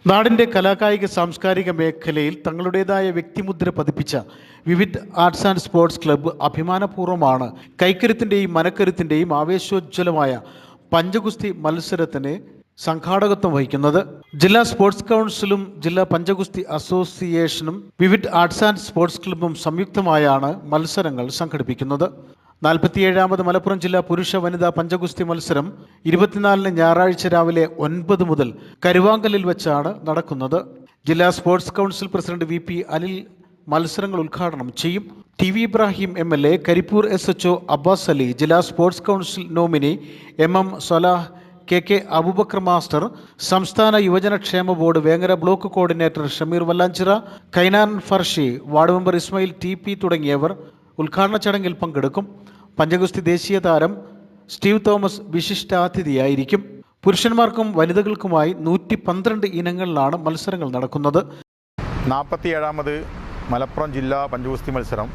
നാടിൻ്റെ കലാകായിക സാംസ്കാരിക മേഖലയിൽ തങ്ങളുടേതായ വ്യക്തിമുദ്ര പതിപ്പിച്ച വിവിധ് ആർട്സ് ആൻഡ് സ്പോർട്സ് ക്ലബ്ബ് അഭിമാനപൂർവ്വമാണ് കൈക്കരുത്തിൻ്റെയും മനക്കരുത്തിൻ്റെയും ആവേശോജ്വലമായ പഞ്ചഗുസ്തി മത്സരത്തിന് സംഘാടകത്വം വഹിക്കുന്നത്. ജില്ലാ സ്പോർട്സ് കൗൺസിലും ജില്ലാ പഞ്ചഗുസ്തി അസോസിയേഷനും വിവിധ് ആർട്സ് ആൻഡ് സ്പോർട്സ് ക്ലബ്ബും സംയുക്തമായാണ് മത്സരങ്ങൾ സംഘടിപ്പിക്കുന്നത്. 47ാമത് മലപ്പുറം ജില്ലാ പുരുഷ വനിതാ പഞ്ചഗുസ്തി മത്സരം 24-ന് ഞായറാഴ്ച രാവിലെ 9 മുതൽ കരുവാങ്കലിൽ വെച്ചാണ് നടക്കുന്നത്. ജില്ലാ sports council president VP Anil മത്സരങ്ങൾ ഉദ്ഘാടനം ചെയ്യും. TV Ibrahim MLA, Karipur SHO Abbas Ali, ജില്ലാ sports council nominee MM Salah, KK Abubakar master, സംസ്ഥാന യുവജനക്ഷേമ board Vengara block coordinator Shameer Vallanchira, Kainan Farshi, ward member Ismail TP തുടങ്ങിയവർ ഉദ്ഘാടന ചടങ്ങിൽ പങ്കെടുക്കും. പഞ്ചഗുസ്തി ദേശീയ താരം സ്റ്റീവ് തോമസ് വിശിഷ്ടാതിഥിയായിരിക്കും. പുരുഷന്മാർക്കും വനിതകൾക്കുമായി 112 ഇനങ്ങളിലാണ് മത്സരങ്ങൾ നടക്കുന്നത്. 47ാമത് മലപ്പുറം ജില്ലാ പഞ്ചഗുസ്തി മത്സരം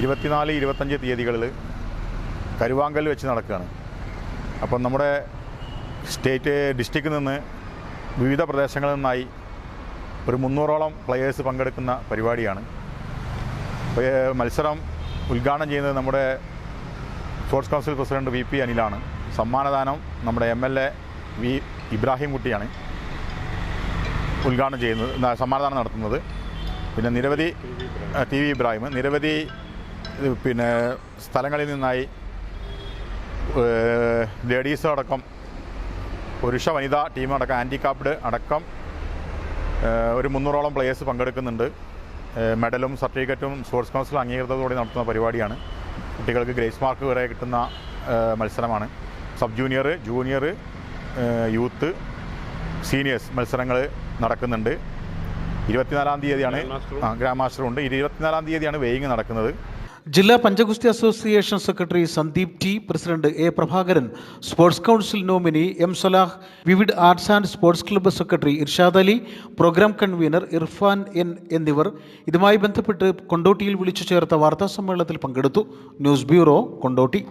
24-25 തീയതികളിൽ കരുവാങ്കൽ വെച്ച് നടക്കുകയാണ്. അപ്പം നമ്മുടെ ഡിസ്ട്രിക്റ്റിൽ നിന്ന് വിവിധ പ്രദേശങ്ങളിൽ നിന്നായി ഒരു 300ഓളം പ്ലെയേഴ്സ് പങ്കെടുക്കുന്ന പരിപാടിയാണ്. മത്സരം ഉദ്ഘാടനം ചെയ്യുന്നത് നമ്മുടെ സ്പോർട്സ് കൗൺസിൽ പ്രസിഡന്റ് VP അനിലാണ്. സമ്മാനദാനം നമ്മുടെ MLA ഇബ്രാഹിം കുട്ടിയാണ് ഉദ്ഘാടനം ചെയ്യുന്നത്, സമ്മാനദാനം നടത്തുന്നത്. പിന്നെ നിരവധി TV ഇബ്രാഹിം, നിരവധി സ്ഥലങ്ങളിൽ നിന്നായി ലേഡീസ് അടക്കം പുരുഷ വനിതാ ടീമടക്കം ഹാൻഡിക്കാപ്ഡ് അടക്കം ഒരു 300ഓളം പ്ലെയേഴ്സ് പങ്കെടുക്കുന്നുണ്ട്. മെഡലും സർട്ടിഫിക്കറ്റും സ്പോർട്സ് കൗൺസിൽ അംഗീകൃതത്തോടെ നടത്തുന്ന പരിപാടിയാണ്. കുട്ടികൾക്ക് ഗ്രേസ് മാർക്ക് വരെ കിട്ടുന്ന മത്സരമാണ്. Sub junior, junior, youth, seniors മത്സരങ്ങൾ നടക്കുന്നുണ്ട്. 24-ാം തീയതിയാണ് ഗ്രാൻഡ് മാസ്റ്റർ ഉണ്ട്. 24-ാം തീയതിയാണ് വെയിങ് നടക്കുന്നത്. ജില്ലാ പഞ്ചഗുസ്തി association secretary Sandeep T, president A Prabhakaran, sports council nominee M Salah, vivid arts and sports club secretary Irshad Ali, program convener Irfan N എന്നിവർ ഇതുമായി ബന്ധപ്പെട്ട് കൊണ്ടോട്ടിയിൽ വിളിച്ചു ചേർത്ത വാർത്താ സമ്മേളനത്തിൽ പങ്കെടുത്തു. News bureau, Kondotty.